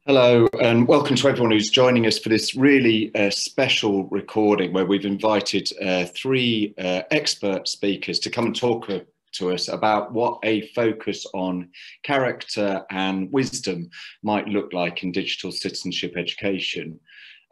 Hello and welcome to everyone who's joining us for this really special recording where we've invited three expert speakers to come and talk to us about what a focus on character and wisdom might look like in digital citizenship education.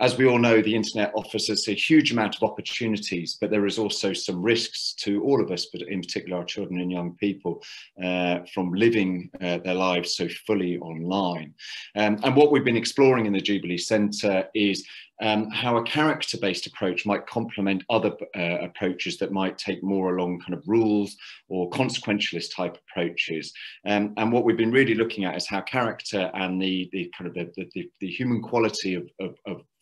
As we all know, the internet offers us a huge amount of opportunities, but there is also some risks to all of us, but in particular our children and young people, from living their lives so fully online. And what we've been exploring in the Jubilee Centre is how a character-based approach might complement other approaches that might take more along kind of rules or consequentialist type approaches. And what we've been really looking at is how character and the human quality of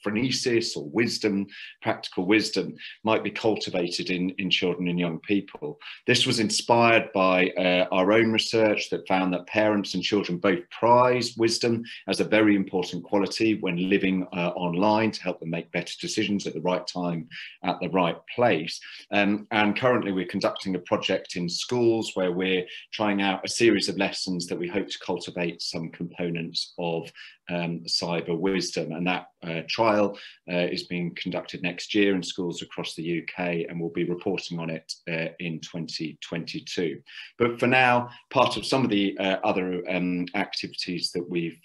phronesis or wisdom, practical wisdom, might be cultivated in children and young people. This was inspired by our own research that found that parents and children both prize wisdom as a very important quality when living online to help them make better decisions at the right time, at the right place. And currently we're conducting a project in schools where we're trying out a series of lessons that we hope to cultivate some components of cyber wisdom, and that trial is being conducted next year in schools across the UK, and we'll be reporting on it in 2022. But for now, part of some of the other activities that we've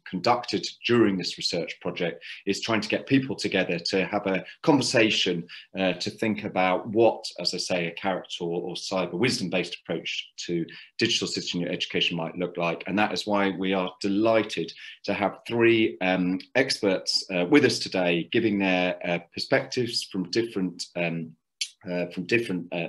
conducted during this research project is trying to get people together to have a conversation to think about what, as I say, a character or cyber wisdom based approach to digital citizenship education might look like. And that is why we are delighted to have three experts with us today, giving their perspectives from different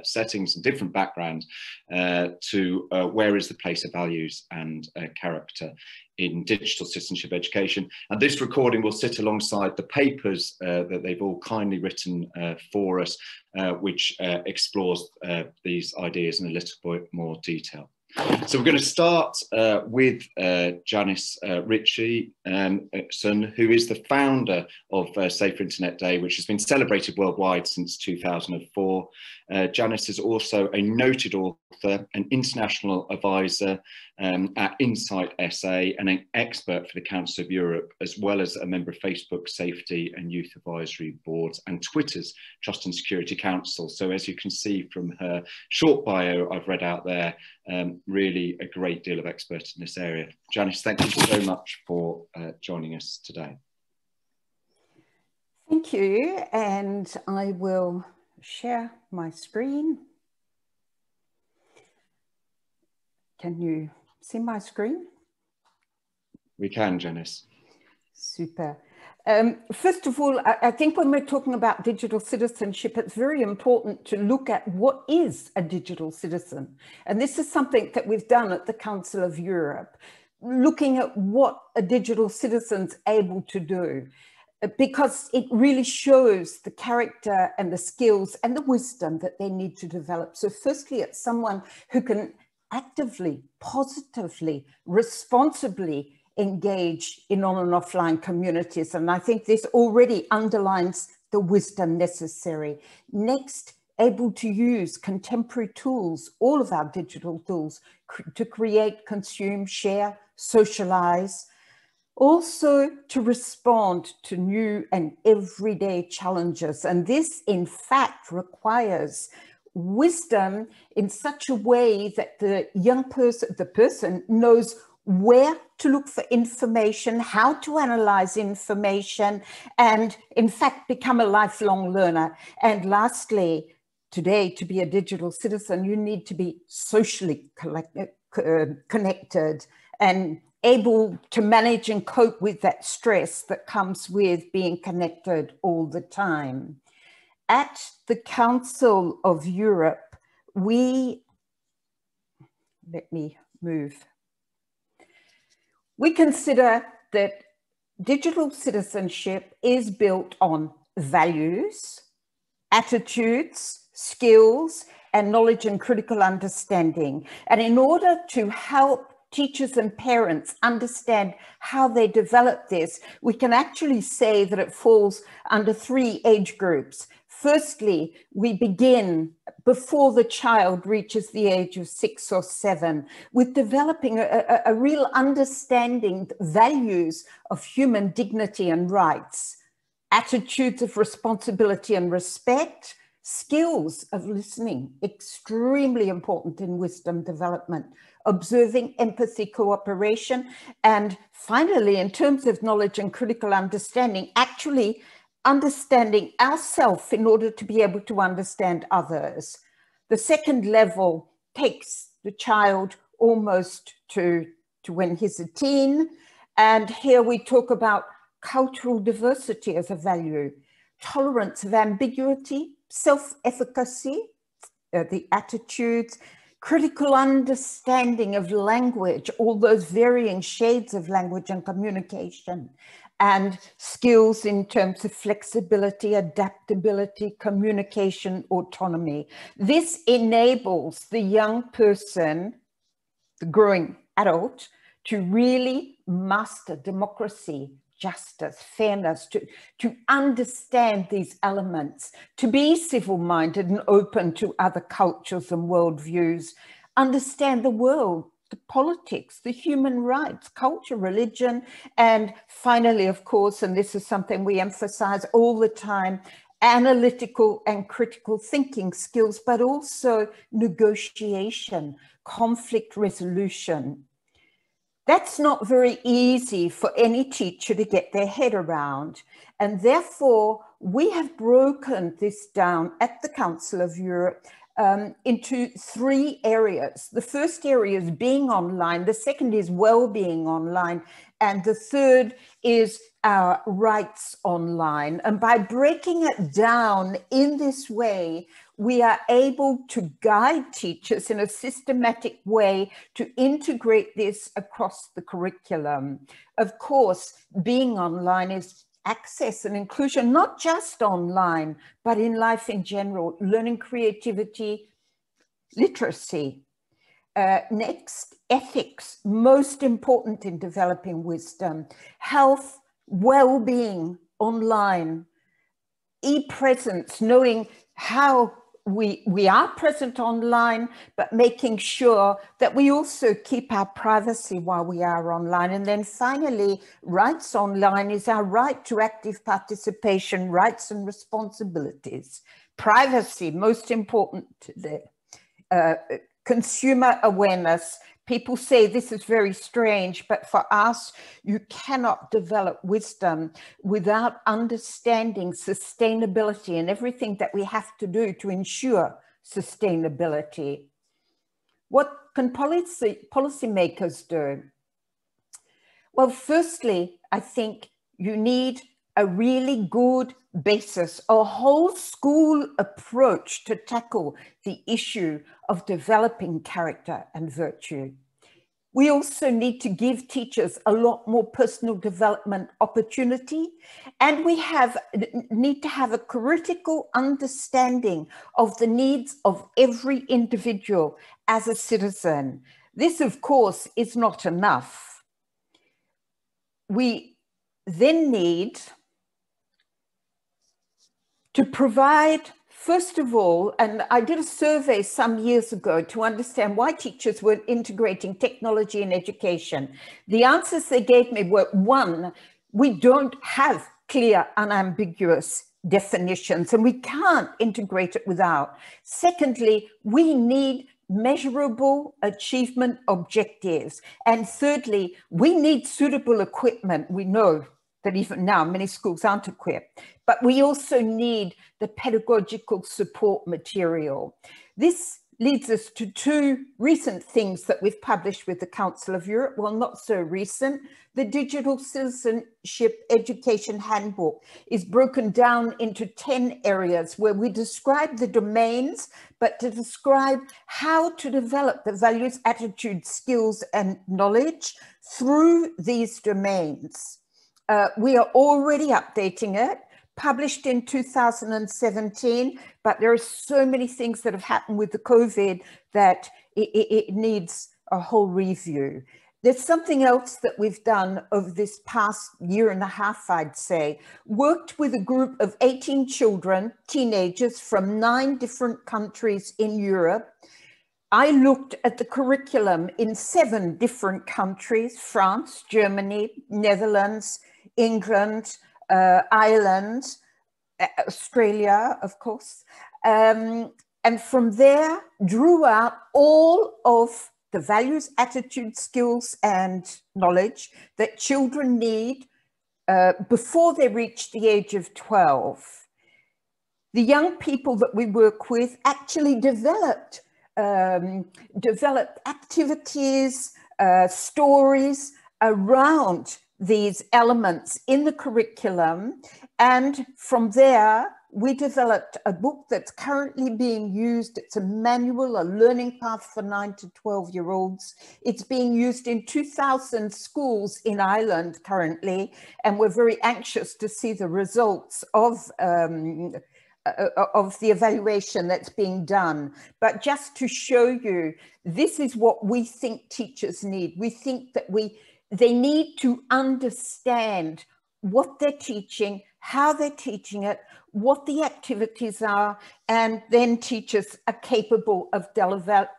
settings and different backgrounds to where is the place of values and character in digital citizenship education. And this recording will sit alongside the papers that they've all kindly written for us, which explores these ideas in a little bit more detail. So we're going to start with Janice Richardson, who is the founder of Safer Internet Day, which has been celebrated worldwide since 2004. Janice is also a noted author, an international advisor at Insight SA, and an expert for the Council of Europe, as well as a member of Facebook Safety and Youth Advisory Boards and Twitter's Trust and Security Council. So as you can see from her short bio I've read out there, really a great deal of expert in this area. Janice, thank you so much for joining us today. Thank you, and I will share my screen. Can you see my screen? We can, Janice. Super. First of all, I think when we're talking about digital citizenship, it's very important to look at what is a digital citizen. And this is something that we've done at the Council of Europe, looking at what a digital citizen's able to do, because it really shows the character and the skills and the wisdom that they need to develop. So firstly, it's someone who can actively, positively, responsibly engage in on and offline communities. And I think this already underlines the wisdom necessary. Next, able to use contemporary tools, all of our digital tools, to create, consume, share, socialize. Also to respond to new and everyday challenges. And this, in fact, requires wisdom in such a way that the young person, the person knows where to look for information, how to analyze information, and in fact, become a lifelong learner. And lastly, today, to be a digital citizen, you need to be socially connected and able to manage and cope with that stress that comes with being connected all the time. At the Council of Europe, we consider that digital citizenship is built on values, attitudes, skills, and knowledge and critical understanding. And in order to help teachers and parents understand how they develop this, we can actually say that it falls under three age groups. Firstly, we begin before the child reaches the age of 6 or 7 with developing a real understanding, values of human dignity and rights, attitudes of responsibility and respect, skills of listening, extremely important in wisdom development, observing, empathy, cooperation, and finally, in terms of knowledge and critical understanding, actually understanding ourselves in order to be able to understand others. The second level takes the child almost to when he's a teen, and here we talk about cultural diversity as a value, tolerance of ambiguity, self-efficacy, the attitudes, critical understanding of language, all those varying shades of language and communication, and skills in terms of flexibility, adaptability, communication, autonomy. This enables the young person, the growing adult, to really master democracy, justice, fairness, to understand these elements, to be civil-minded and open to other cultures and worldviews, understand the world, the politics, the human rights, culture, religion, and finally, of course, and this is something we emphasize all the time, analytical and critical thinking skills, but also negotiation, conflict resolution. That's not very easy for any teacher to get their head around. And therefore, we have broken this down at the Council of Europe into 3 areas. The first area is being online. The second is well-being online. And the third is our rights online. And by breaking it down in this way, we are able to guide teachers in a systematic way to integrate this across the curriculum. Of course, being online is access and inclusion, not just online, but in life in general, learning creativity, literacy. Next, ethics, most important in developing wisdom, health, well-being online, e-presence, knowing how we are present online, but making sure that we also keep our privacy while we are online. And then finally, rights online is our right to active participation, rights and responsibilities. Privacy, most important there. Consumer awareness. People say this is very strange, but for us, you cannot develop wisdom without understanding sustainability and everything that we have to do to ensure sustainability. What can policymakers do? Well, firstly, I think you need a really good basis, a whole school approach to tackle the issue of developing character and virtue. We also need to give teachers a lot more personal development opportunity, and we need to have a critical understanding of the needs of every individual as a citizen. This, of course, is not enough. We then need to provide, first of all, and I did a survey some years ago to understand why teachers weren't integrating technology in education. The answers they gave me were, 1, we don't have clear, unambiguous definitions, and we can't integrate it without. Secondly, we need measurable achievement objectives. And thirdly, we need suitable equipment. We know that even now many schools aren't equipped, but we also need the pedagogical support material. This leads us to 2 recent things that we've published with the Council of Europe. Well, not so recent. The Digital Citizenship Education Handbook is broken down into 10 areas where we describe the domains, but to describe how to develop the values, attitudes, skills, and knowledge through these domains. We are already updating it, published in 2017, but there are so many things that have happened with the COVID that it needs a whole review. There's something else that we've done over this past year and a half, I'd say. Worked with a group of 18 children, teenagers from 9 different countries in Europe. I looked at the curriculum in 7 different countries: France, Germany, Netherlands, England, Ireland, Australia, of course. And from there, drew out all of the values, attitudes, skills, and knowledge that children need before they reach the age of 12. The young people that we work with actually developed activities, stories around these elements in the curriculum. And from there, we developed a book that's currently being used. It's a manual, a learning path for 9 to 12-year-olds. It's being used in 2,000 schools in Ireland currently, and we're very anxious to see the results of the evaluation that's being done. But just to show you, this is what we think teachers need. We think that they need to understand what they're teaching, how they're teaching it, what the activities are, and then teachers are capable of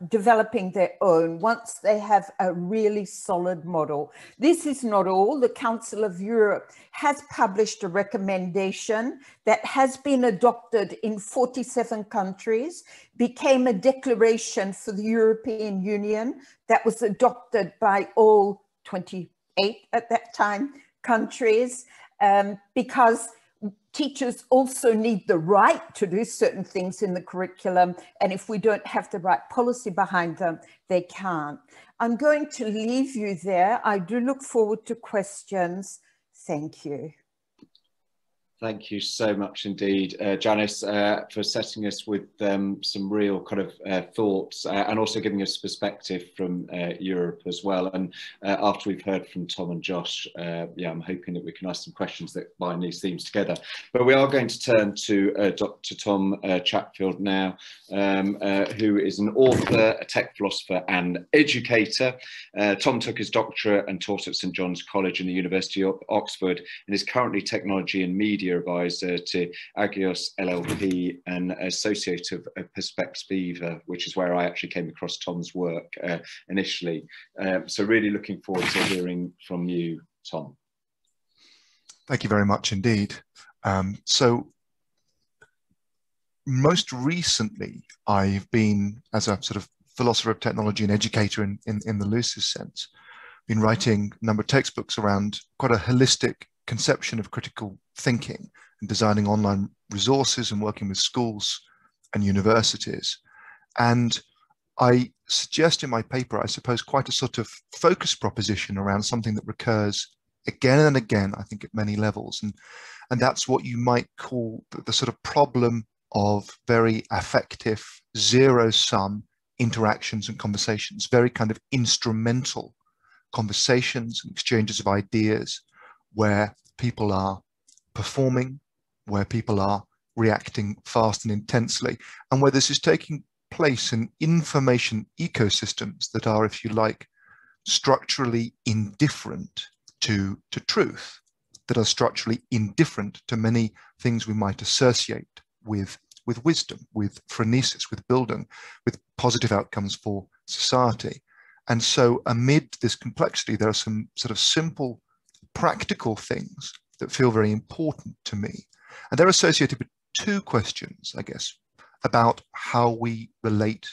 developing their own once they have a really solid model. This is not all. The Council of Europe has published a recommendation that has been adopted in 47 countries, became a declaration for the European Union that was adopted by all 28 at that time countries, because teachers also need the right to do certain things in the curriculum, and if we don't have the right policy behind them, they can't. I'm going to leave you there. I do look forward to questions. Thank you. Thank you so much indeed, Janice, for setting us with some real kind of thoughts and also giving us perspective from Europe as well. And after we've heard from Tom and Josh, yeah, I'm hoping that we can ask some questions that bind these themes together. But we are going to turn to Dr. Tom Chatfield now, who is an author, a tech philosopher and educator. Tom took his doctorate and taught at St John's College and the University of Oxford, and is currently technology and media advisor to Agathos LLP and associate of Perspectiva, which is where I actually came across Tom's work initially. So really looking forward to hearing from you, Tom. Thank you very much indeed. So most recently, I've been, as a sort of philosopher of technology and educator in the loosest sense, been writing a number of textbooks around quite a holistic conception of critical thinking and designing online resources and working with schools and universities. And I suggest in my paper, I suppose, quite a sort of focus proposition around something that recurs again and again, I think, at many levels. And that's what you might call the sort of problem of very affective, zero-sum interactions and conversations, very kind of instrumental conversations and exchanges of ideas, where people are performing, where people are reacting fast and intensely, and where this is taking place in information ecosystems that are, if you like, structurally indifferent to truth, that are structurally indifferent to many things we might associate with wisdom, with phronesis, with building, with positive outcomes for society. And so amid this complexity, there are some sort of simple practical things that feel very important to me. And they're associated with 2 questions, I guess, about how we relate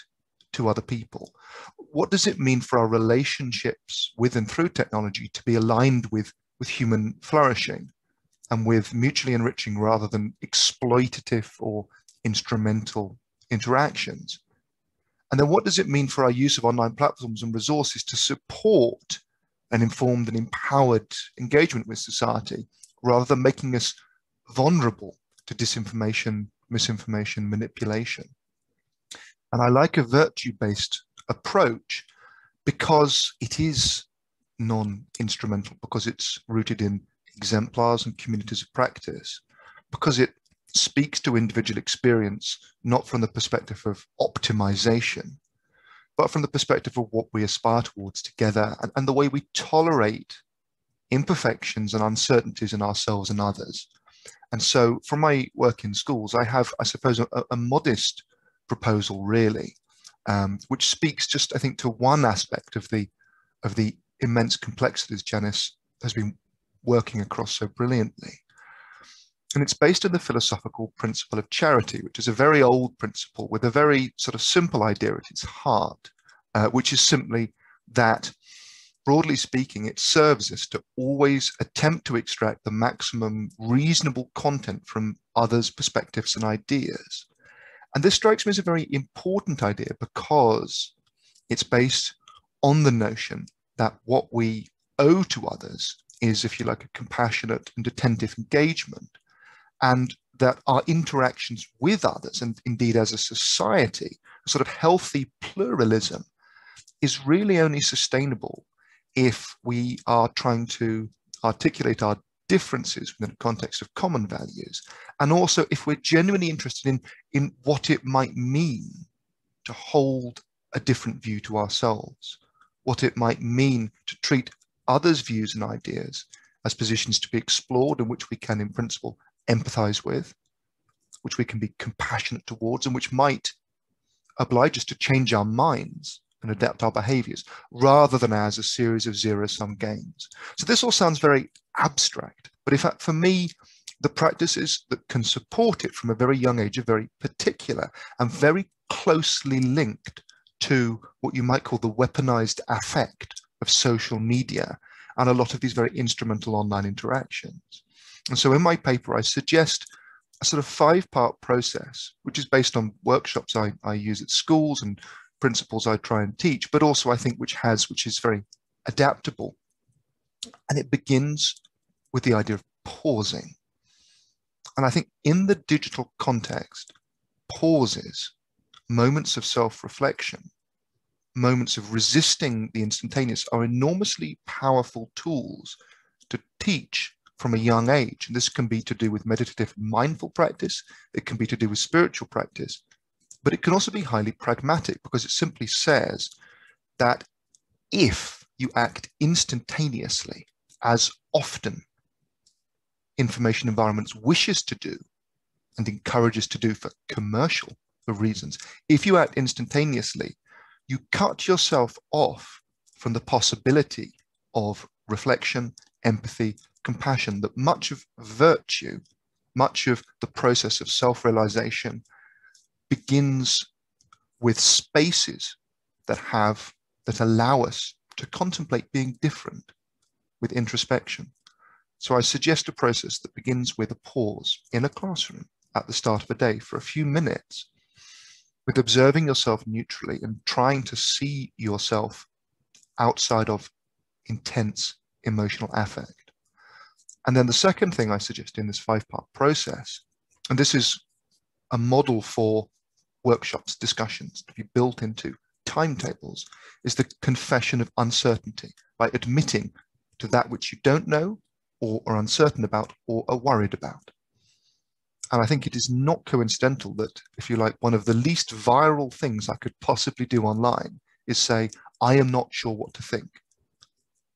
to other people. What does it mean for our relationships with and through technology to be aligned with human flourishing and with mutually enriching rather than exploitative or instrumental interactions? And then what does it mean for our use of online platforms and resources to support an informed and empowered engagement with society, rather than making us vulnerable to disinformation, misinformation, manipulation? And I like a virtue-based approach because it is non-instrumental, because it's rooted in exemplars and communities of practice, because it speaks to individual experience, not from the perspective of optimization, but from the perspective of what we aspire towards together, and the way we tolerate imperfections and uncertainties in ourselves and others. And so from my work in schools, I have, I suppose, a modest proposal really, which speaks just, I think, to one aspect of the immense complexities Janice has been working across so brilliantly. And it's based on the philosophical principle of charity, which is a very old principle with a very sort of simple idea at its heart, which is simply that, broadly speaking, it serves us to always attempt to extract the maximum reasonable content from others' perspectives and ideas. And this strikes me as a very important idea because it's based on the notion that what we owe to others is, if you like, a compassionate and attentive engagement, and that our interactions with others, and indeed as a society, a sort of healthy pluralism, is really only sustainable if we are trying to articulate our differences within a context of common values, and also if we're genuinely interested in what it might mean to hold a different view to ourselves, what it might mean to treat others' views and ideas as positions to be explored and which we can, in principle, empathize with, which we can be compassionate towards, and which might oblige us to change our minds and adapt our behaviors, rather than as a series of zero-sum games. So this all sounds very abstract, but in fact, for me, the practices that can support it from a very young age are very particular and very closely linked to what you might call the weaponized affect of social media and a lot of these very instrumental online interactions. And so in my paper, I suggest a sort of 5-part process, which is based on workshops I use at schools and principles I try and teach, but also I think which is very adaptable. And it begins with the idea of pausing. And I think in the digital context, pauses, moments of self-reflection, moments of resisting the instantaneous are enormously powerful tools to teach from a young age. And this can be to do with meditative mindful practice, it can be to do with spiritual practice, but it can also be highly pragmatic because it simply says that if you act instantaneously, as often information environments wishes to do and encourages to do for commercial reasons, if you act instantaneously, you cut yourself off from the possibility of reflection, empathy, compassion, that much of virtue, much of the process of self-realization begins with spaces that allow us to contemplate being different, with introspection. So I suggest a process that begins with a pause in a classroom at the start of a day for a few minutes, with observing yourself neutrally and trying to see yourself outside of intense emotional affect. And then the second thing I suggest in this 5-part process, and this is a model for workshops, discussions to be built into timetables, is the confession of uncertainty, by admitting to that which you don't know or are uncertain about or are worried about. And I think it is not coincidental that, if you like, one of the least viral things I could possibly do online is say, I am not sure what to think.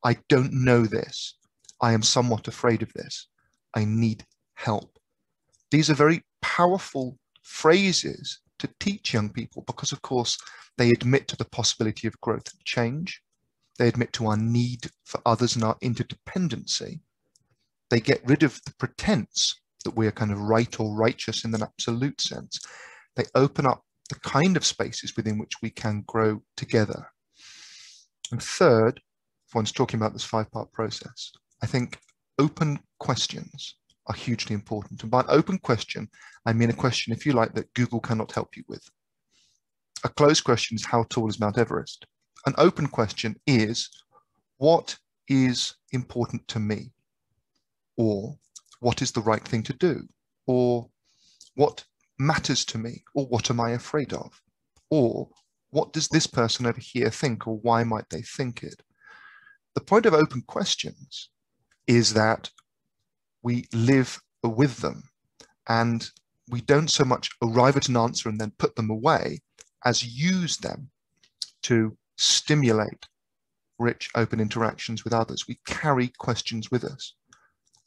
I don't know this. I am somewhat afraid of this. I need help. These are very powerful phrases to teach young people because, of course, they admit to the possibility of growth and change. They admit to our need for others and our interdependency. They get rid of the pretense that we are kind of right or righteous in an absolute sense. They open up the kind of spaces within which we can grow together. And third, if one's talking about this 5-part process, I think open questions are hugely important. And by an open question, I mean a question, if you like, that Google cannot help you with. A closed question is, how tall is Mount Everest? An open question is, what is important to me? Or what is the right thing to do? Or what matters to me? Or what am I afraid of? Or what does this person over here think? Or why might they think it? The point of open questions is that we live with them and we don't so much arrive at an answer and then put them away as use them to stimulate rich, open interactions with others. We carry questions with us.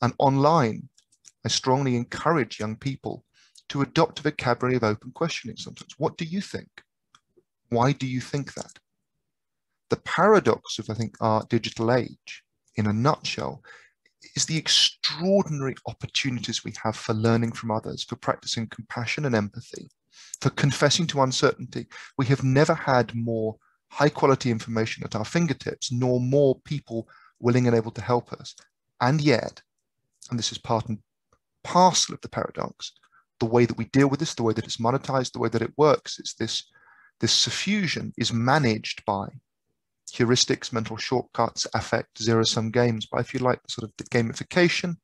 And online, I strongly encourage young people to adopt a vocabulary of open questioning sometimes. What do you think? Why do you think that? The paradox of, I think, our digital age, in a nutshell, is the extraordinary opportunities we have for learning from others, for practicing compassion and empathy, for confessing to uncertainty. We have never had more high-quality information at our fingertips, nor more people willing and able to help us. And yet, and this is part and parcel of the paradox, the way that we deal with this, the way that it's monetized, the way that it works, is this suffusion is managed by heuristics, mental shortcuts, affect, zero-sum games, by, if you like, sort of the gamification,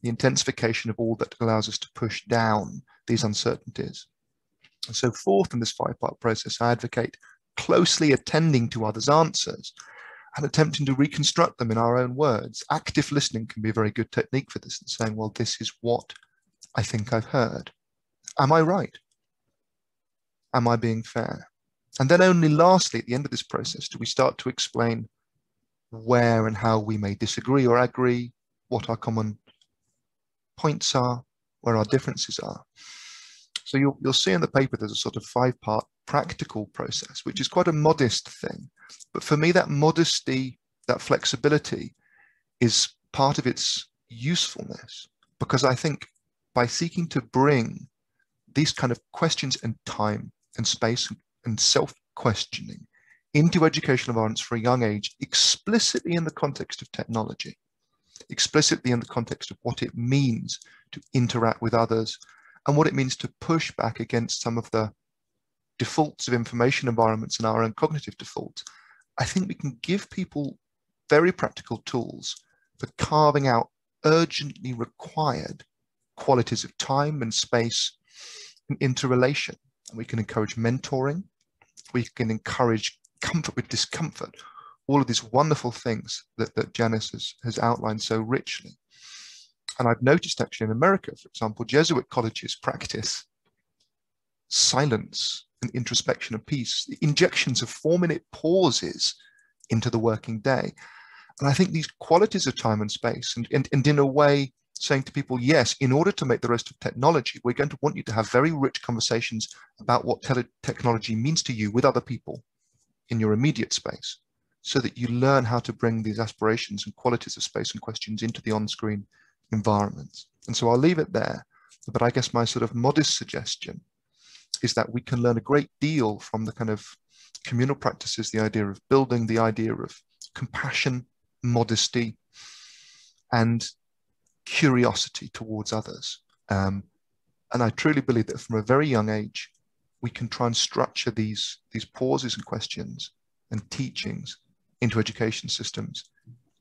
the intensification of all that allows us to push down these uncertainties. And so forth in this five-part process, I advocate closely attending to others' answers and attempting to reconstruct them in our own words. Active listening can be a very good technique for this, and saying, well, this is what I think I've heard. Am I right? Am I being fair? And then only lastly, at the end of this process, do we start to explain where and how we may disagree or agree, what our common points are, where our differences are. So you'll see in the paper there's a sort of five-part practical process, which is quite a modest thing. But for me, that modesty, that flexibility is part of its usefulness, because I think by seeking to bring these kind of questions and time and space and self-questioning into educational environments for a young age, explicitly in the context of technology, explicitly in the context of what it means to interact with others and what it means to push back against some of the defaults of information environments and our own cognitive defaults, I think we can give people very practical tools for carving out urgently required qualities of time and space and interrelation. And we can encourage mentoring. We can encourage comfort with discomfort, all of these wonderful things that Janice has outlined so richly. And I've noticed actually in America, for example, Jesuit colleges practice silence and introspection and peace, injections of 4-minute pauses into the working day. And I think these qualities of time and space, and in a way saying to people, yes, in order to make the rest of technology, we're going to want you to have very rich conversations about what technology means to you with other people in your immediate space, so that you learn how to bring these aspirations and qualities of space and questions into the on-screen environments. And so I'll leave it there. But I guess my sort of modest suggestion is that we can learn a great deal from the kind of communal practices, the idea of building, the idea of compassion, modesty, and curiosity towards others. And I truly believe that from a very young age, we can try and structure these pauses and questions and teachings into education systems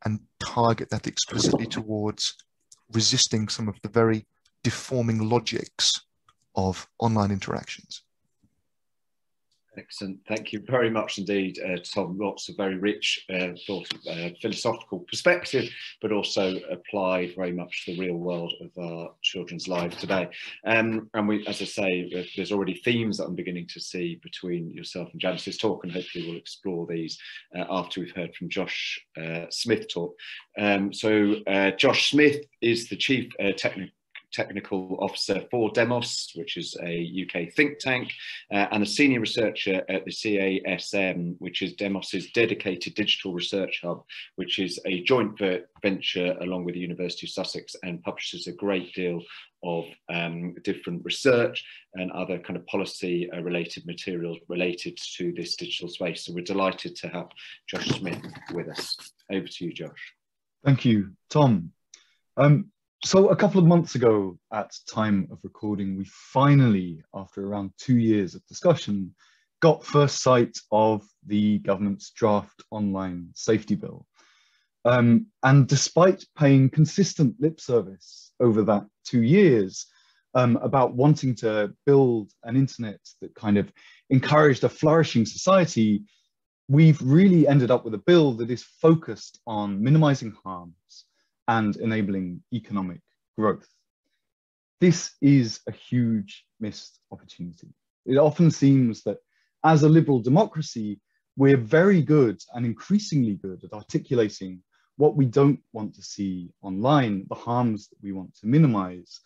and target that explicitly towards resisting some of the very deforming logics of online interactions. Excellent. Thank you very much indeed, Tom. Lots of very rich philosophical perspective, but also applied very much to the real world of our children's lives today. And we, as I say, there's already themes that I'm beginning to see between yourself and Janice's talk, and hopefully we'll explore these after we've heard from Josh Smith talk. So Josh Smith is the Chief Technical Officer for Demos, which is a UK think tank, and a senior researcher at the CASM, which is Demos's dedicated digital research hub, which is a joint venture along with the University of Sussex and publishes a great deal of different research and other kind of policy related materials related to this digital space. So we're delighted to have Josh Smith with us. Over to you, Josh. Thank you, Tom. So a couple of months ago at time of recording, we finally, after around 2 years of discussion, got first sight of the government's draft online safety bill. And despite paying consistent lip service over that 2 years about wanting to build an internet that kind of encouraged a flourishing society, we've really ended up with a bill that is focused on minimizing harms and enabling economic growth. This is a huge missed opportunity. It often seems that as a liberal democracy, we're very good and increasingly good at articulating what we don't want to see online, the harms that we want to minimize.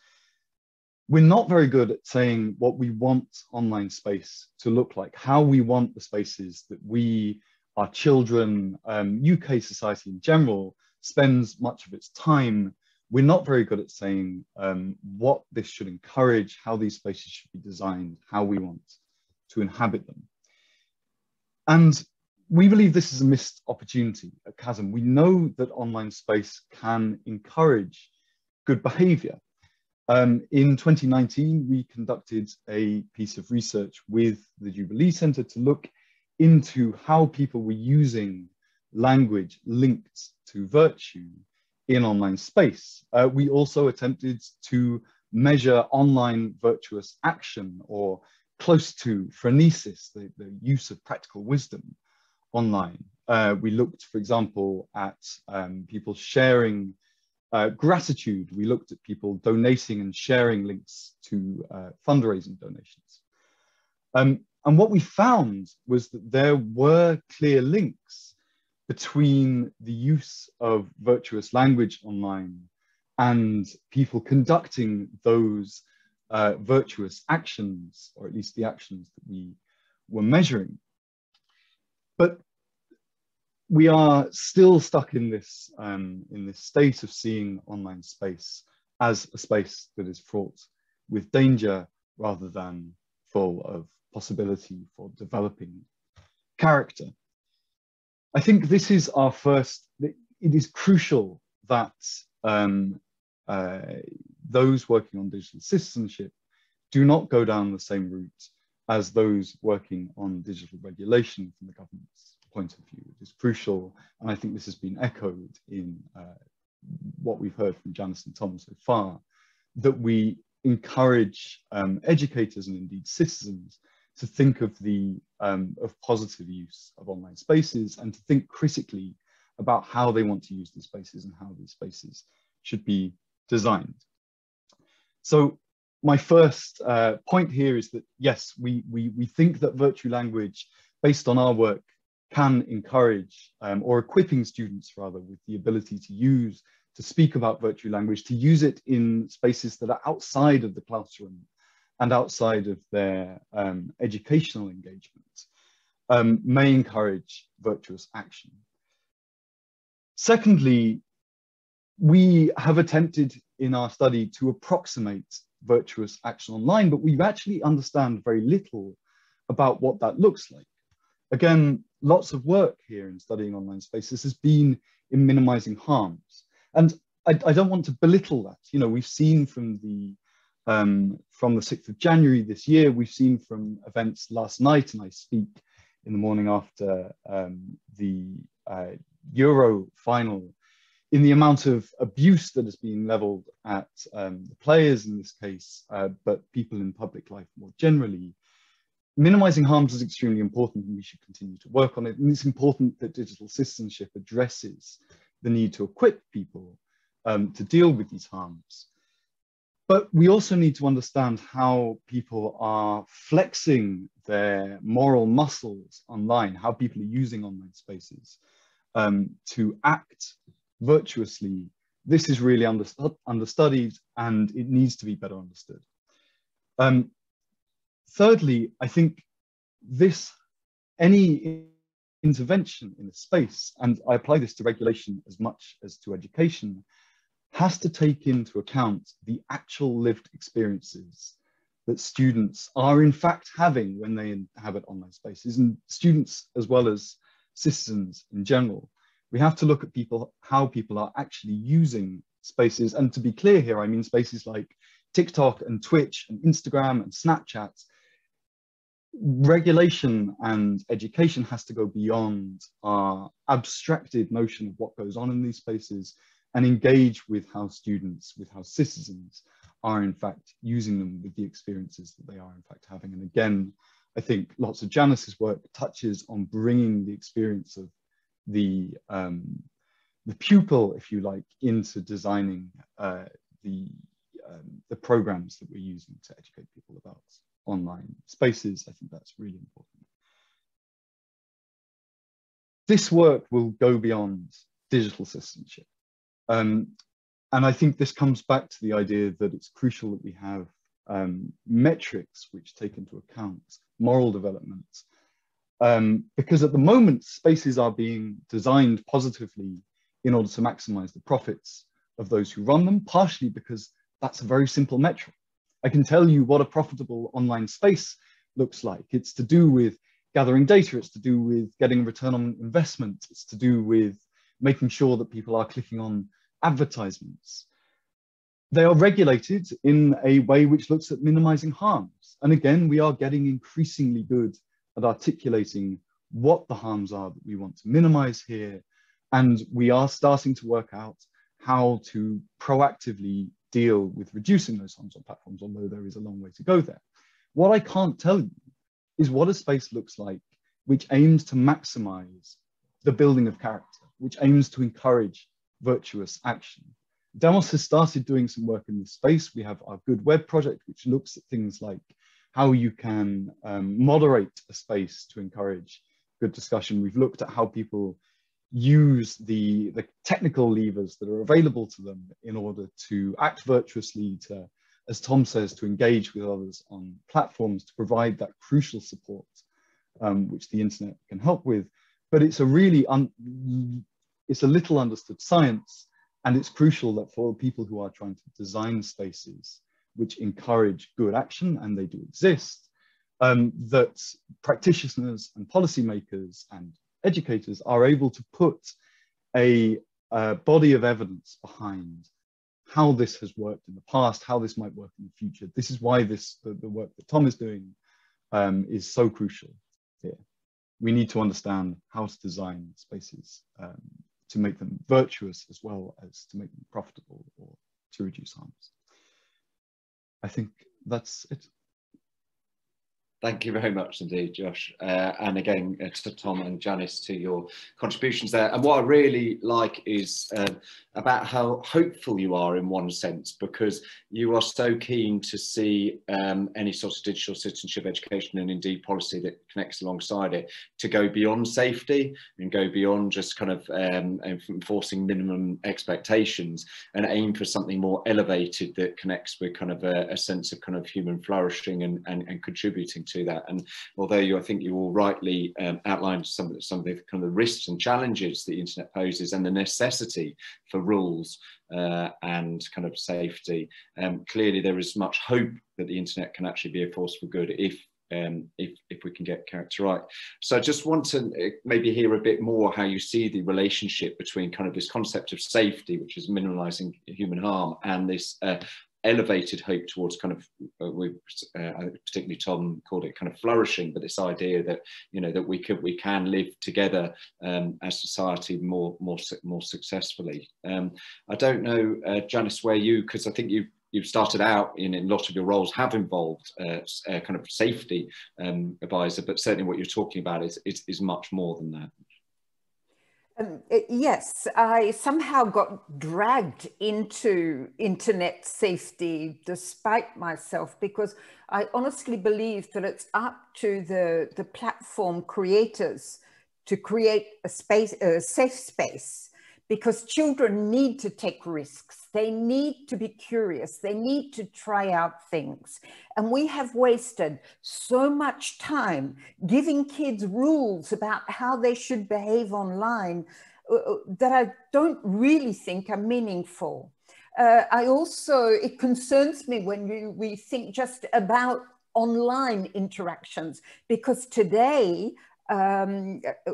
We're not very good at saying what we want online space to look like, how we want the spaces that we, our children, UK society in general, spends much of its time. We're not very good at saying what this should encourage, how these spaces should be designed, how we want to inhabit them. And we believe this is a missed opportunity at Chasm. We know that online space can encourage good behavior. In 2019, we conducted a piece of research with the Jubilee Centre to look into how people were using language linked to virtue in online space. We also attempted to measure online virtuous action, or close to phronesis, the use of practical wisdom online. We looked, for example, at people sharing gratitude. We looked at people donating and sharing links to fundraising donations. And what we found was that there were clear links between the use of virtuous language online and people conducting those virtuous actions, or at least the actions that we were measuring. But we are still stuck in this state of seeing online space as a space that is fraught with danger rather than full of possibility for developing character. I think this is our first, it is crucial that those working on digital citizenship do not go down the same route as those working on digital regulation from the government's point of view. It is crucial, and I think this has been echoed in what we've heard from Janice and Tom so far, that we encourage educators and indeed citizens to think of of positive use of online spaces, and to think critically about how they want to use these spaces and how these spaces should be designed. So my first point here is that, yes, we think that virtue language, based on our work, can encourage, or equipping students rather, with the ability to speak about virtue language, to use it in spaces that are outside of the classroom and outside of their educational engagement, may encourage virtuous action. Secondly, we have attempted in our study to approximate virtuous action online, but we actually understand very little about what that looks like. Again, lots of work here in studying online spaces has been in minimizing harms. And I don't want to belittle that. You know, we've seen from the 6th of January this year, we've seen from events last night, and I speak in the morning after the Euro final, in the amount of abuse that has been leveled at the players in this case, but people in public life more generally. Minimizing harms is extremely important, and we should continue to work on it. And it's important that digital citizenship addresses the need to equip people to deal with these harms. But we also need to understand how people are flexing their moral muscles online, how people are using online spaces to act virtuously. This is really understudied, and it needs to be better understood. Thirdly, I think any intervention in a space, and I apply this to regulation as much as to education, has to take into account the actual lived experiences that students are in fact having when they inhabit online spaces, and students as well as citizens in general. We have to look at how people are actually using spaces. And to be clear here, I mean spaces like TikTok and Twitch and Instagram and Snapchat. Regulation and education has to go beyond our abstracted notion of what goes on in these spaces and engage with how students, with how citizens are in fact using them, with the experiences that they are in fact having. And again, I think lots of Janice's work touches on bringing the experience of the pupil, if you like, into designing the programs that we're using to educate people about online spaces. I think that's really important. this work will go beyond digital citizenship. And I think this comes back to the idea that it's crucial that we have metrics which take into account moral development. Because at the moment, spaces are being designed positively in order to maximize the profits of those who run them, partially because that's a very simple metric. I can tell you what a profitable online space looks like. It's to do with gathering data, it's to do with getting a return on investment, it's to do with making sure that people are clicking on advertisements. They are regulated in a way which looks at minimizing harms. And again, we are getting increasingly good at articulating what the harms are that we want to minimize here. And we are starting to work out how to proactively deal with reducing those harms on platforms, although there is a long way to go there. What I can't tell you is what a space looks like which aims to maximize the building of character, which aims to encourage virtuous action. Demos has started doing some work in this space. We have our Good Web project, which looks at things like how you can moderate a space to encourage good discussion. We've looked at how people use the technical levers that are available to them in order to act virtuously, to, as Tom says, to engage with others on platforms, to provide that crucial support which the internet can help with. But it's a really, it's a little understood science, and it's crucial that for people who are trying to design spaces which encourage good action, and they do exist, that practitioners and policymakers and educators are able to put a body of evidence behind how this has worked in the past, how this might work in the future. This is why the work that Tom is doing is so crucial here. We need to understand how to design spaces to make them virtuous as well as to make them profitable or to reduce harms. I think that's it. Thank you very much indeed, Josh. And again, to Tom and Janice, to your contributions there. And what I really like is about how hopeful you are in one sense, because you are so keen to see any sort of digital citizenship education and indeed policy that connects alongside it to go beyond safety and go beyond just kind of enforcing minimum expectations and aim for something more elevated that connects with kind of a sense of kind of human flourishing and contributing to that. And although I think you all rightly outlined some of the kind of risks and challenges the internet poses and the necessity for rules and kind of safety, clearly there is much hope that the internet can actually be a force for good if we can get character right. So I just want to maybe hear a bit more how you see the relationship between kind of this concept of safety, which is minimalizing human harm, and this elevated hope towards kind of particularly Tom called it kind of flourishing, but this idea that that we can live together as society more successfully. I don't know, Janice, where because I think you've started out in a lot of your roles have involved a kind of safety advisor, but certainly what you're talking about is much more than that. Yes, I somehow got dragged into internet safety despite myself, because I honestly believe that it's up to the platform creators to create a safe space, because children need to take risks. They need to be curious. They need to try out things. And we have wasted so much time giving kids rules about how they should behave online that I don't really think are meaningful. It concerns me when we think just about online interactions, because today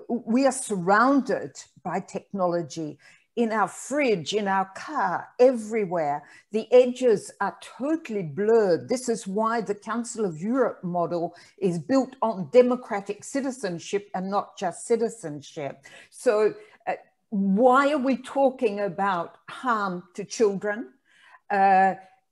we are surrounded by technology. In our fridge, in our car, everywhere. The edges are totally blurred. This is why the Council of Europe model is built on democratic citizenship and not just citizenship. So why are we talking about harm to children?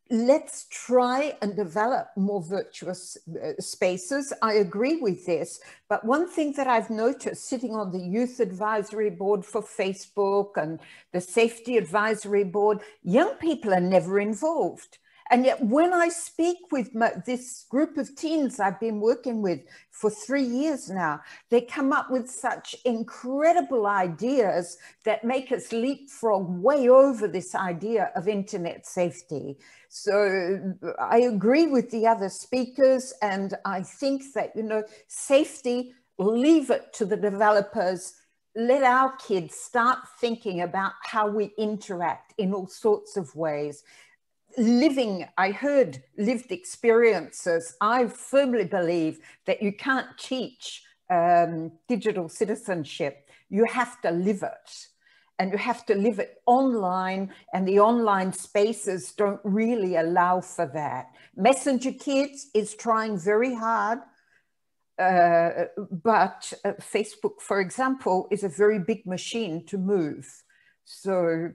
Let's try and develop more virtuous spaces. I agree with this. But one thing that I've noticed sitting on the youth advisory board for Facebook and the safety advisory board, young people are never involved. And yet when I speak with this group of teens I've been working with for 3 years now, they come up with such incredible ideas that make us leapfrog way over this idea of internet safety. So I agree with the other speakers, and I think that, you know, safety, leave it to the developers. Let our kids start thinking about how we interact in all sorts of ways. I heard lived experiences. I firmly believe that you can't teach digital citizenship. You have to live it. And you have to live it online, and the online spaces don't really allow for that. Messenger Kids is trying very hard. But Facebook, for example, is a very big machine to move. So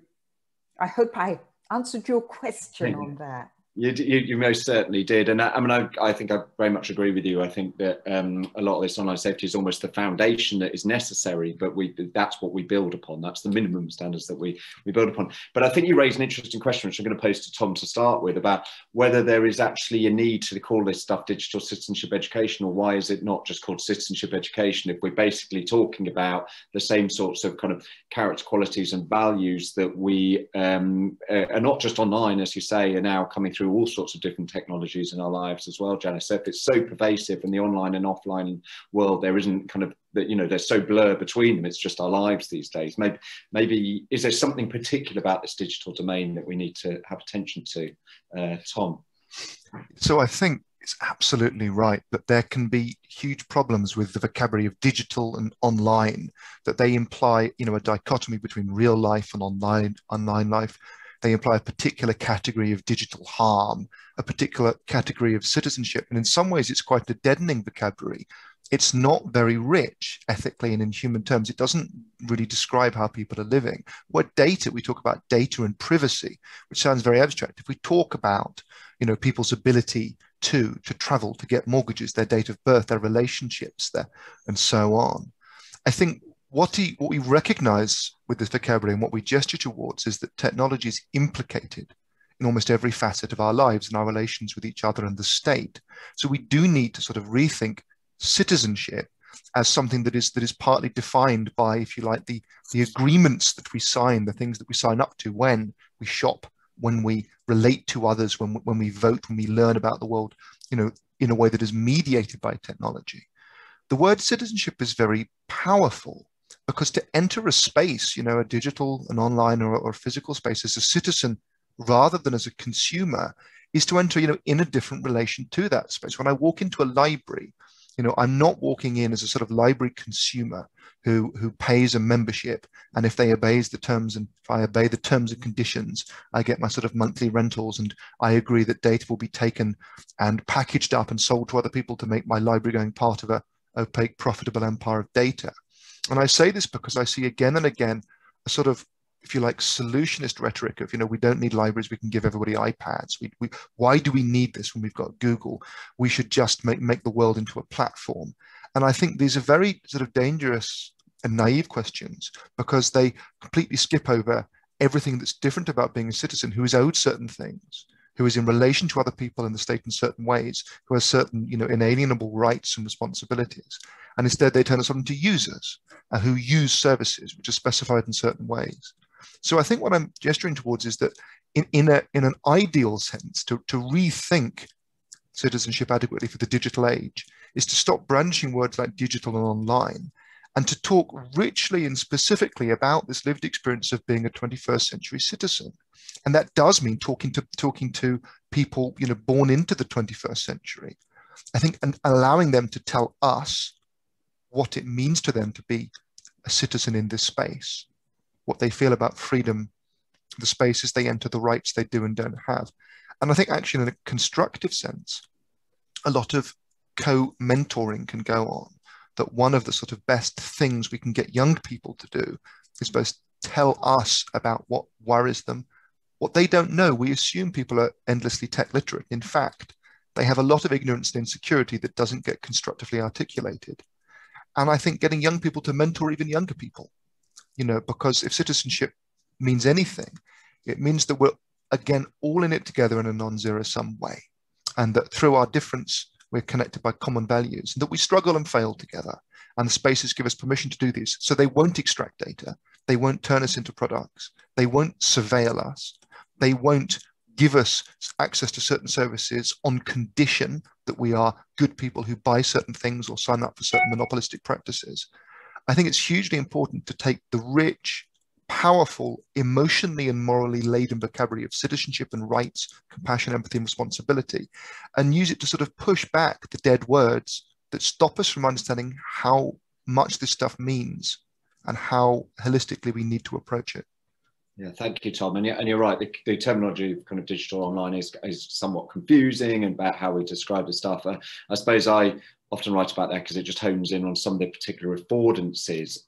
I hope I answered your question on that. You most certainly did. And I think I very much agree with you. I think that a lot of this online safety is almost the foundation that is necessary, but that's what we build upon. That's the minimum standards that we build upon. But I think you raised an interesting question, which I'm going to pose to Tom to start with, about whether there is actually a need to call this stuff digital citizenship education, or why is it not just called citizenship education if we're basically talking about the same sorts of kind of character qualities and values that we are not just online, as you say, are now coming through all sorts of different technologies in our lives as well, Janice. So if it's so pervasive in the online and offline world, there isn't kind of that, you know, they're so blurred between them. It's just our lives these days. Maybe is there something particular about this digital domain that we need to have attention to, Tom? So I think it's absolutely right that there can be huge problems with the vocabulary of digital and online, that they imply, you know, a dichotomy between real life and online life. They imply a particular category of digital harm, a particular category of citizenship. And in some ways, it's quite a deadening vocabulary. It's not very rich ethically and in human terms. It doesn't really describe how people are living. What data, we talk about data and privacy, which sounds very abstract. If we talk about, you know, people's ability to travel, to get mortgages, their date of birth, their relationships, and so on, I think what we recognize with this vocabulary and what we gesture towards is that technology is implicated in almost every facet of our lives and our relations with each other and the state. So we do need to sort of rethink citizenship as something that is partly defined by, if you like, the agreements that we sign, the things that we sign up to when we shop, when we relate to others, when we vote, when we learn about the world, you know, in a way that is mediated by technology. The word citizenship is very powerful, because to enter a space, you know, a digital, an online or physical space as a citizen rather than as a consumer, is to enter, you know, in a different relation to that space. When I walk into a library, you know, I'm not walking in as a sort of library consumer who pays a membership, and if they obeys the terms, and if I obey the terms and conditions, I get my sort of monthly rentals, and I agree that data will be taken and packaged up and sold to other people to make my library going part of a opaque, profitable empire of data. And I say this because I see again and again a sort of, if you like, solutionist rhetoric of, you know, we don't need libraries, we can give everybody iPads. Why do we need this when we've got Google? We should just make the world into a platform. And I think these are very sort of dangerous and naive questions, because they completely skip over everything that's different about being a citizen who is owed certain things, who is in relation to other people in the state in certain ways, who has certain, you know, inalienable rights and responsibilities. And instead they turn us into users who use services which are specified in certain ways. So I think what I'm gesturing towards is that in an ideal sense, to rethink citizenship adequately for the digital age is to stop brandishing words like digital and online, and to talk richly and specifically about this lived experience of being a 21st century citizen. And that does mean talking to people, you know, born into the 21st century, I think, and allowing them to tell us what it means to them to be a citizen in this space, what they feel about freedom, the spaces they enter, the rights they do and don't have. And I think actually in a constructive sense, a lot of co-mentoring can go on. That one of the sort of best things we can get young people to do is both tell us about what worries them, what they don't know. We assume people are endlessly tech literate. In fact, they have a lot of ignorance and insecurity that doesn't get constructively articulated. And I think getting young people to mentor even younger people, you know, because if citizenship means anything, it means that we're again, all in it together in a non-zero-sum way, and that through our difference, we're connected by common values, and that we struggle and fail together. And the spaces give us permission to do this. So they won't extract data. They won't turn us into products. They won't surveil us. They won't give us access to certain services on condition that we are good people who buy certain things or sign up for certain monopolistic practices. I think it's hugely important to take the rich, powerful, emotionally and morally laden vocabulary of citizenship and rights, compassion, empathy, and responsibility, and use it to sort of push back the dead words that stop us from understanding how much this stuff means and how holistically we need to approach it. Yeah, thank you, Tom. And you're right, the terminology of kind of digital online is somewhat confusing about how we describe the stuff. I suppose I often write about that because it just hones in on some of the particular affordances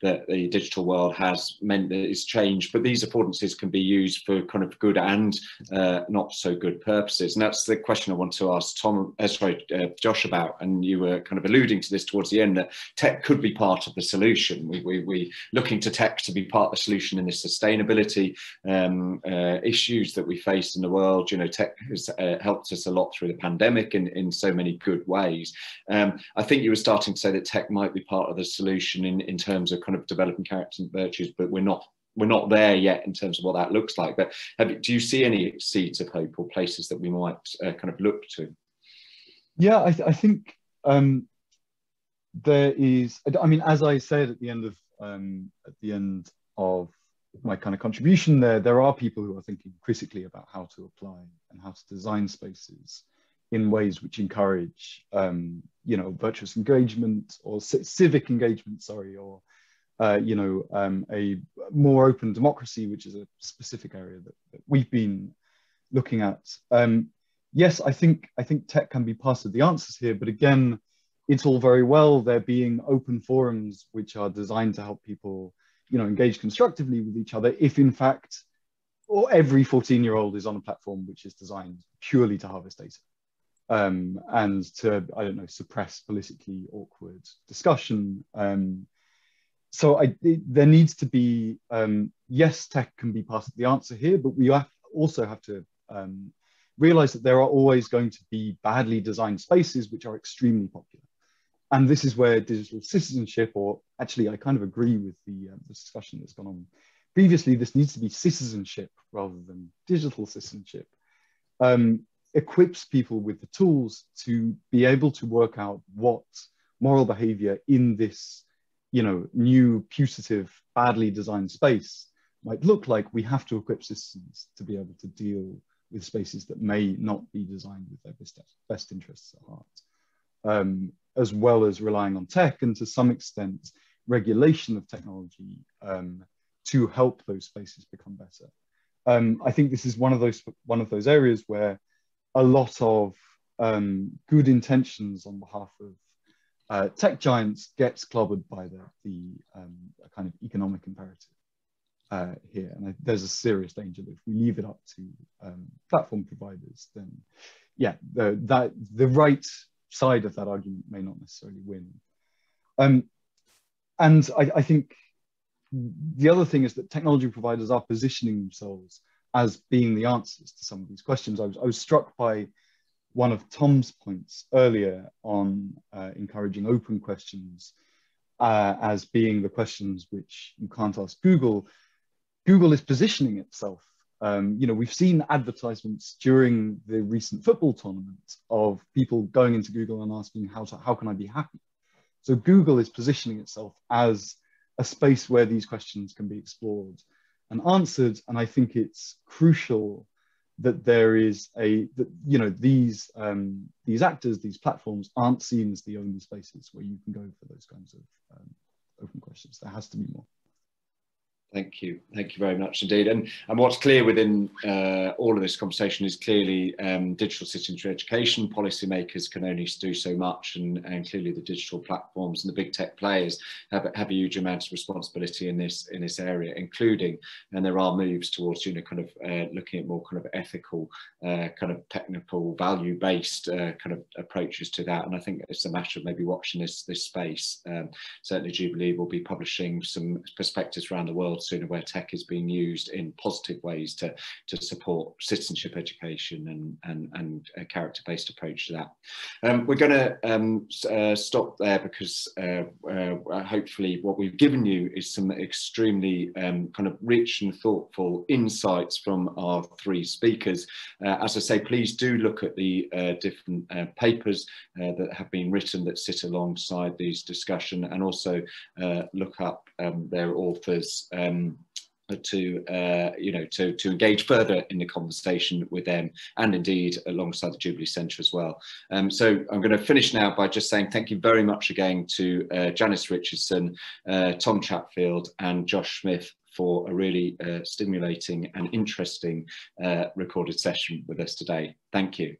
that the digital world has meant that it's changed. But these affordances can be used for kind of good and not so good purposes. And that's the question I want to ask Josh about. And you were kind of alluding to this towards the end, that tech could be part of the solution. We're looking to tech to be part of the solution in the sustainability issues that we face in the world. You know, tech has helped us a lot through the pandemic in so many good ways. I think you were starting to say that tech might be part of the solution in terms of kind of developing character and virtues, but we're not there yet in terms of what that looks like. But do you see any seeds of hope or places that we might kind of look to? Yeah, I think there is. I mean, as I said at the end of my kind of contribution there are people who are thinking critically about how to apply and how to design spaces in ways which encourage, you know, virtuous engagement or civic engagement, sorry, or, you know, a more open democracy, which is a specific area that we've been looking at. Yes, I think tech can be part of the answers here, but again, it's all very well there being open forums which are designed to help people, you know, engage constructively with each other, if in fact, or every 14-year-old is on a platform which is designed purely to harvest data. And to, I don't know, suppress politically awkward discussion. So there needs to be, yes, tech can be part of the answer here, but we also have to realize that there are always going to be badly designed spaces which are extremely popular. And this is where digital citizenship, or actually I kind of agree with the discussion that's gone on previously, this needs to be citizenship rather than digital citizenship. Equips people with the tools to be able to work out what moral behavior in this, you know, new putative, badly designed space might look like. We have to equip citizens to be able to deal with spaces that may not be designed with their best interests at heart, as well as relying on tech and to some extent regulation of technology to help those spaces become better. I think this is one of those areas where a lot of good intentions on behalf of tech giants gets clobbered by the kind of economic imperative here. And there's a serious danger that if we leave it up to platform providers, then yeah, the right side of that argument may not necessarily win. And I think the other thing is that technology providers are positioning themselves as being the answers to some of these questions. I was struck by one of Tom's points earlier on encouraging open questions as being the questions which you can't ask Google. Google is positioning itself. You know, we've seen advertisements during the recent football tournament of people going into Google and asking, how can I be happy? So Google is positioning itself as a space where these questions can be explored and answered. And I think it's crucial that there is you know, these actors, these platforms aren't seen as the only spaces where you can go for those kinds of open questions. There has to be more. Thank you very much indeed. And what's clear within all of this conversation is clearly digital citizenship education. Policymakers can only do so much, and clearly the digital platforms and the big tech players have a huge amount of responsibility in this area, including, and there are moves towards, you know, kind of looking at more kind of ethical, kind of technical, value-based kind of approaches to that. And I think it's a matter of maybe watching this space. Certainly Jubilee will be publishing some perspectives around the world sooner, where tech is being used in positive ways to support citizenship education and a character-based approach to that. We're going to stop there because hopefully what we've given you is some extremely kind of rich and thoughtful insights from our three speakers. As I say, please do look at the different papers that have been written that sit alongside these discussion, and also look up their authors to engage further in the conversation with them, and indeed alongside the Jubilee Centre as well. So I'm going to finish now by just saying thank you very much again to Janice Richardson, Tom Chatfield and Josh Smith for a really stimulating and interesting recorded session with us today. Thank you.